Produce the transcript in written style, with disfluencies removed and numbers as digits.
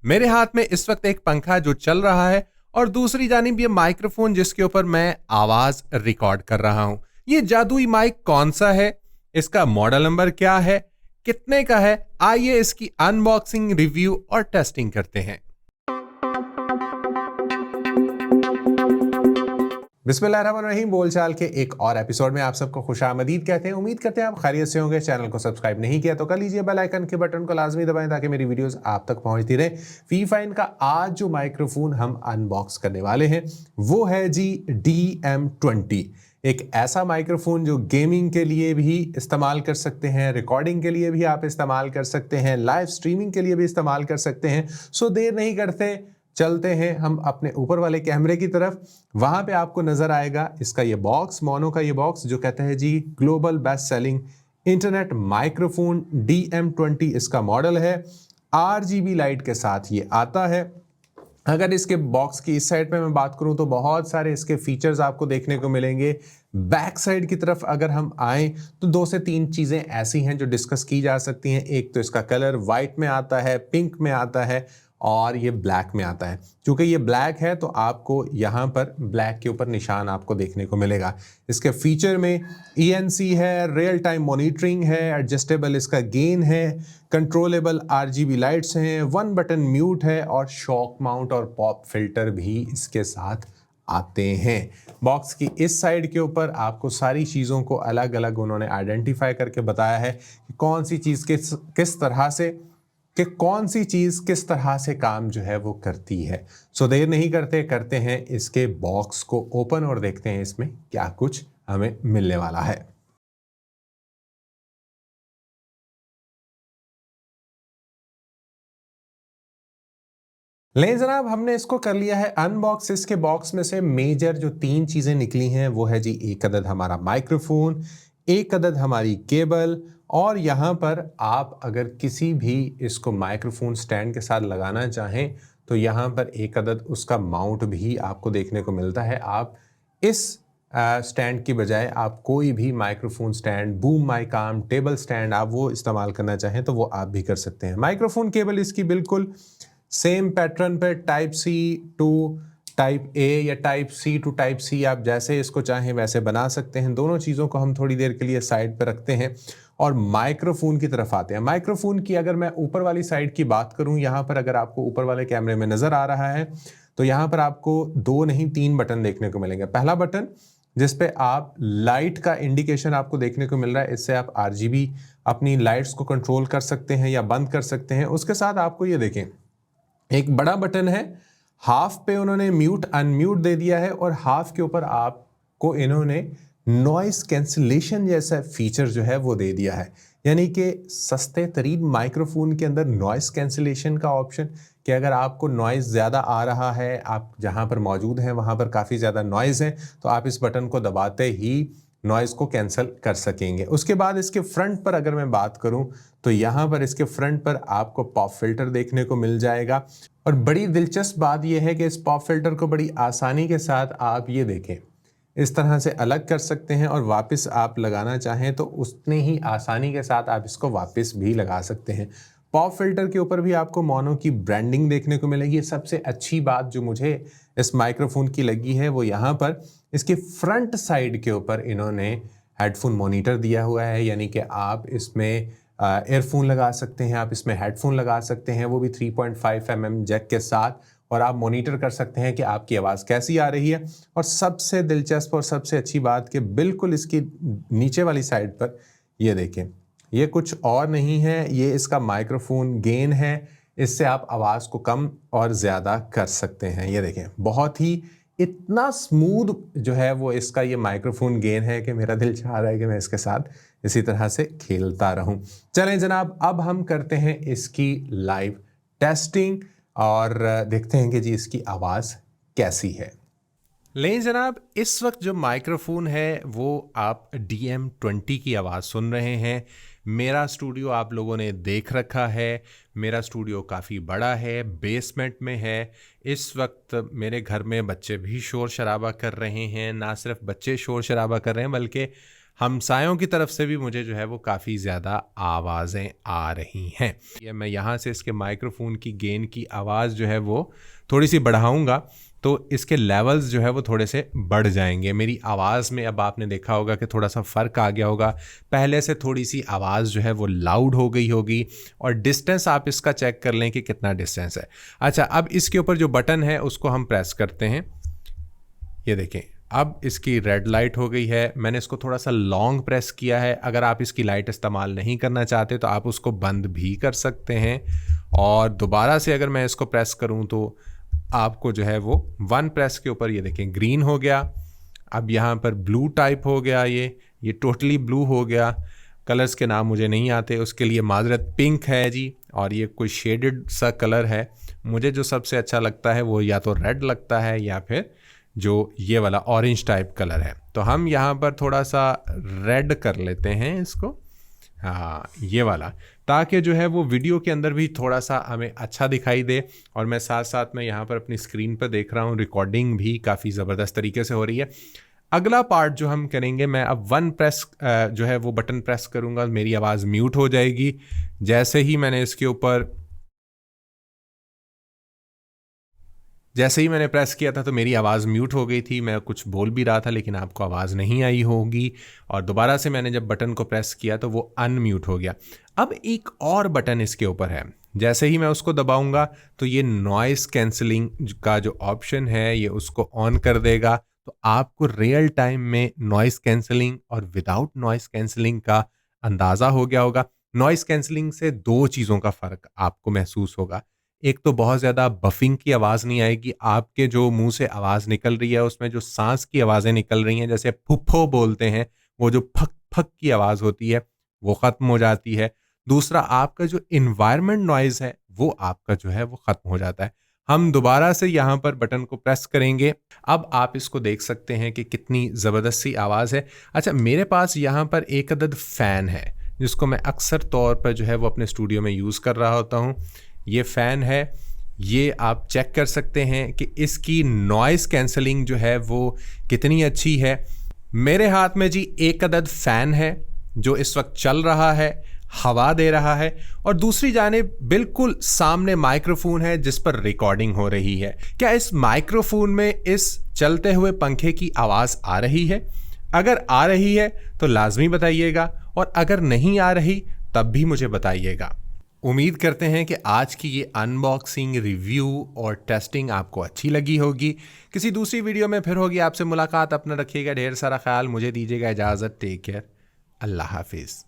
मेरे हाथ में इस वक्त एक पंखा जो चल रहा है और दूसरी जानिब ये माइक्रोफोन जिसके ऊपर मैं आवाज रिकॉर्ड कर रहा हूं। ये जादुई माइक कौन सा है, इसका मॉडल नंबर क्या है, कितने का है, आइए इसकी अनबॉक्सिंग, रिव्यू और टेस्टिंग करते हैं। बिस्मिल्लाहिर्रहमानिर्रहीम। बोलचाल के एक और एपिसोड में आप सबको खुशामदीद कहते हैं। उम्मीद करते हैं आप खैरियत से होंगे। चैनल को सब्सक्राइब नहीं किया तो कर लीजिए, बेल आइकन के बटन को लाजमी दबाएं ताकि मेरी वीडियोस आप तक पहुंचती रहे। फीफाइन का आज जो माइक्रोफोन हम अनबॉक्स करने वाले हैं वो है जी DM20। एक ऐसा माइक्रोफोन जो गेमिंग के लिए भी इस्तेमाल कर सकते हैं, रिकॉर्डिंग के लिए भी आप इस्तेमाल कर सकते हैं, लाइव स्ट्रीमिंग के लिए भी इस्तेमाल कर सकते हैं। सो देर नहीं करते, चलते हैं हम अपने ऊपर वाले कैमरे की तरफ। वहां पे आपको नजर आएगा इसका ये बॉक्स, मोनो का ये बॉक्स जो कहते हैं जी global best selling internet microphone. DM20 इसका मॉडल है। RGB लाइट के साथ ये आता है। अगर इसके बॉक्स की इस साइड पे मैं बात करूं तो बहुत सारे इसके फीचर्स आपको देखने को मिलेंगे। बैक साइड की तरफ अगर हम आए तो 2 से 3 चीजें ऐसी हैं जो डिस्कस की जा सकती हैं। एक तो इसका कलर वाइट में आता है, पिंक में आता है और ये ब्लैक में आता है। क्योंकि ये ब्लैक है तो आपको यहाँ पर ब्लैक के ऊपर निशान आपको देखने को मिलेगा। इसके फीचर में ENC है, रियल टाइम मॉनिटरिंग है, एडजस्टेबल इसका गेन है, कंट्रोलेबल RGB लाइट्स हैं, 1 बटन म्यूट है और शॉक माउंट और पॉप फिल्टर भी इसके साथ आते हैं। बॉक्स की इस साइड के ऊपर आपको सारी चीज़ों को अलग अलग उन्होंने आइडेंटिफाई करके बताया है कि कौन सी चीज़ किस तरह से, कि कौन सी चीज़ किस तरह से काम जो है वो करती है। सो देर नहीं करते हैं इसके बॉक्स को ओपन और देखते हैं इसमें क्या कुछ हमें मिलने वाला है। ले जनाब, हमने इसको कर लिया है अनबॉक्स। इसके बॉक्स में से मेजर जो 3 चीज़ें निकली हैं वो है जी एक अदद हमारा माइक्रोफोन, एक अदद हमारी केबल और यहाँ पर आप अगर किसी भी इसको माइक्रोफोन स्टैंड के साथ लगाना चाहें तो यहाँ पर एक अदद उसका माउंट भी आपको देखने को मिलता है। आप इस स्टैंड की बजाय आप कोई भी microphone stand, boom mic arm, table stand आप वो इस्तेमाल करना चाहें तो वो आप भी कर सकते हैं। माइक्रोफोन केबल इसकी बिल्कुल सेम पैटर्न पे type C to type A या type C to type C आप जैसे इसको चाहें वैसे बना सकते हैं। दोनों चीज़ों को हम थोड़ी देर के लिए साइड पर रखते हैं और माइक्रोफोन की तरफ आते हैं। माइक्रोफोन की अगर मैं ऊपर वाली साइड की बात करूं, यहाँ पर अगर आपको ऊपर वाले कैमरे में नज़र आ रहा है तो यहाँ पर आपको 2 नहीं 3 बटन देखने को मिलेंगे। पहला बटन जिस पे आप लाइट का इंडिकेशन आपको देखने को मिल रहा है, इससे आप RGB अपनी लाइट्स को कंट्रोल कर सकते हैं या बंद कर सकते हैं। उसके साथ आपको ये देखें एक बड़ा बटन है, हाफ पे उन्होंने म्यूट अनम्यूट दे दिया है और हाफ के ऊपर आपको इन्होंने नॉइस कैंसिलेशन जैसा फीचर जो है वो दे दिया है। यानी कि सस्ते तरीन माइक्रोफोन के अंदर नॉइस कैंसिलेशन का ऑप्शन, कि अगर आपको नॉइस ज़्यादा आ रहा है, आप जहाँ पर मौजूद हैं वहाँ पर काफ़ी ज़्यादा नॉइज़ है, तो आप इस बटन को दबाते ही नॉइज़ को कैंसिल कर सकेंगे। उसके बाद इसके फ्रंट पर अगर मैं बात करूं तो यहाँ पर इसके फ्रंट पर आपको पॉप फिल्टर देखने को मिल जाएगा। और बड़ी दिलचस्प बात यह है कि इस पॉप फिल्टर को बड़ी आसानी के साथ आप ये देखें इस तरह से अलग कर सकते हैं और वापस आप लगाना चाहें तो उतने ही आसानी के साथ आप इसको वापस भी लगा सकते हैं। पॉप फिल्टर के ऊपर भी आपको मोनो की ब्रांडिंग देखने को मिलेगी। सबसे अच्छी बात जो मुझे इस माइक्रोफोन की लगी है वो यहाँ पर इसके फ्रंट साइड के ऊपर इन्होंने हेडफोन मॉनिटर दिया हुआ है। यानी कि आप इसमें एयरफोन लगा सकते हैं, आप इसमें हेडफोन लगा सकते हैं, वो भी 3.5 mm जैक के साथ, और आप मॉनिटर कर सकते हैं कि आपकी आवाज़ कैसी आ रही है। और सबसे दिलचस्प और सबसे अच्छी बात कि बिल्कुल इसकी नीचे वाली साइड पर ये देखें, ये कुछ और नहीं है, ये इसका माइक्रोफोन गेन है। इससे आप आवाज़ को कम और ज़्यादा कर सकते हैं। ये देखें, बहुत ही इतना स्मूथ जो है वो इसका ये माइक्रोफोन गेन है कि मेरा दिल चाह रहा है कि मैं इसके साथ इसी तरह से खेलता रहूं। चलें जनाब, अब हम करते हैं इसकी लाइव टेस्टिंग और देखते हैं कि जी इसकी आवाज़ कैसी है। लें जनाब, इस वक्त जो माइक्रोफोन है वो आप DM20 की आवाज़ सुन रहे हैं। मेरा स्टूडियो आप लोगों ने देख रखा है। मेरा स्टूडियो काफ़ी बड़ा है, बेसमेंट में है। इस वक्त मेरे घर में बच्चे भी शोर शराबा कर रहे हैं। ना सिर्फ बच्चे शोर शराबा कर रहे हैं बल्कि हमसायों की तरफ से भी मुझे जो है वो काफ़ी ज़्यादा आवाज़ें आ रही हैं। ये मैं यहाँ से इसके माइक्रोफोन की गेन की आवाज़ जो है वो थोड़ी सी बढ़ाऊँगा तो इसके लेवल्स जो है वो थोड़े से बढ़ जाएंगे। मेरी आवाज़ में अब आपने देखा होगा कि थोड़ा सा फ़र्क आ गया होगा, पहले से थोड़ी सी आवाज़ जो है वो लाउड हो गई होगी। और डिस्टेंस आप इसका चेक कर लें कि कितना डिस्टेंस है। अच्छा, अब इसके ऊपर जो बटन है उसको हम प्रेस करते हैं। ये देखें, अब इसकी रेड लाइट हो गई है। मैंने इसको थोड़ा सा लॉन्ग प्रेस किया है। अगर आप इसकी लाइट इस्तेमाल नहीं करना चाहते तो आप उसको बंद भी कर सकते हैं। और दोबारा से अगर मैं इसको प्रेस करूं तो आपको जो है वो वन प्रेस के ऊपर ये देखें ग्रीन हो गया। अब यहाँ पर ब्लू टाइप हो गया, ये टोटली ब्लू हो गया। कलर्स के नाम मुझे नहीं आते, उसके लिए माजरत। पिंक है जी, और ये कोई शेडेड सा कलर है। मुझे जो सबसे अच्छा लगता है वो या तो रेड लगता है या फिर जो ये वाला ऑरेंज टाइप कलर है। तो हम यहाँ पर थोड़ा सा रेड कर लेते हैं इसको, हाँ ये वाला, ताकि जो है वो वीडियो के अंदर भी थोड़ा सा हमें अच्छा दिखाई दे। और मैं साथ साथ में यहाँ पर अपनी स्क्रीन पर देख रहा हूँ, रिकॉर्डिंग भी काफ़ी ज़बरदस्त तरीके से हो रही है। अगला पार्ट जो हम करेंगे, मैं अब वन प्रेस जो है वो बटन प्रेस करूँगा, मेरी आवाज़ म्यूट हो जाएगी। जैसे ही मैंने प्रेस किया था तो मेरी आवाज़ म्यूट हो गई थी। मैं कुछ बोल भी रहा था लेकिन आपको आवाज़ नहीं आई होगी। और दोबारा से मैंने जब बटन को प्रेस किया तो वो अनम्यूट हो गया। अब एक और बटन इसके ऊपर है, जैसे ही मैं उसको दबाऊंगा तो ये नॉइस कैंसलिंग का जो ऑप्शन है ये उसको ऑन कर देगा। तो आपको रियल टाइम में नॉइस कैंसलिंग और विदाउट नॉइस कैंसलिंग का अंदाज़ा हो गया होगा। नॉइस कैंसलिंग से दो चीज़ों का फ़र्क आपको महसूस होगा। एक तो बहुत ज़्यादा बफिंग की आवाज़ नहीं आएगी, आपके जो मुंह से आवाज़ निकल रही है उसमें जो सांस की आवाज़ें निकल रही हैं, जैसे फुफ्फो बोलते हैं, वो जो फक फक की आवाज़ होती है वो ख़त्म हो जाती है। दूसरा, आपका जो इन्वायरमेंट नॉइज़ है वो आपका जो है वो ख़त्म हो जाता है। हम दोबारा से यहाँ पर बटन को प्रेस करेंगे। अब आप इसको देख सकते हैं कि कितनी ज़बरदस्त सी आवाज़ है। अच्छा, मेरे पास यहाँ पर एक अदद फ़ैन है जिसको मैं अक्सर तौर पर जो है वो अपने स्टूडियो में यूज़ कर रहा होता हूँ। ये फ़ैन है, ये आप चेक कर सकते हैं कि इसकी नॉइज़ कैंसलिंग जो है वो कितनी अच्छी है। मेरे हाथ में जी एक अदद फ़ैन है जो इस वक्त चल रहा है, हवा दे रहा है, और दूसरी जानिब बिल्कुल सामने माइक्रोफोन है जिस पर रिकॉर्डिंग हो रही है। क्या इस माइक्रोफोन में इस चलते हुए पंखे की आवाज़ आ रही है? अगर आ रही है तो लाजमी बताइएगा, और अगर नहीं आ रही तब भी मुझे बताइएगा। उम्मीद करते हैं कि आज की ये अनबॉक्सिंग, रिव्यू और टेस्टिंग आपको अच्छी लगी होगी। किसी दूसरी वीडियो में फिर होगी आपसे मुलाकात। अपना रखिएगा ढेर सारा ख्याल, मुझे दीजिएगा इजाज़त। टेक केयर, अल्लाह हाफिज़।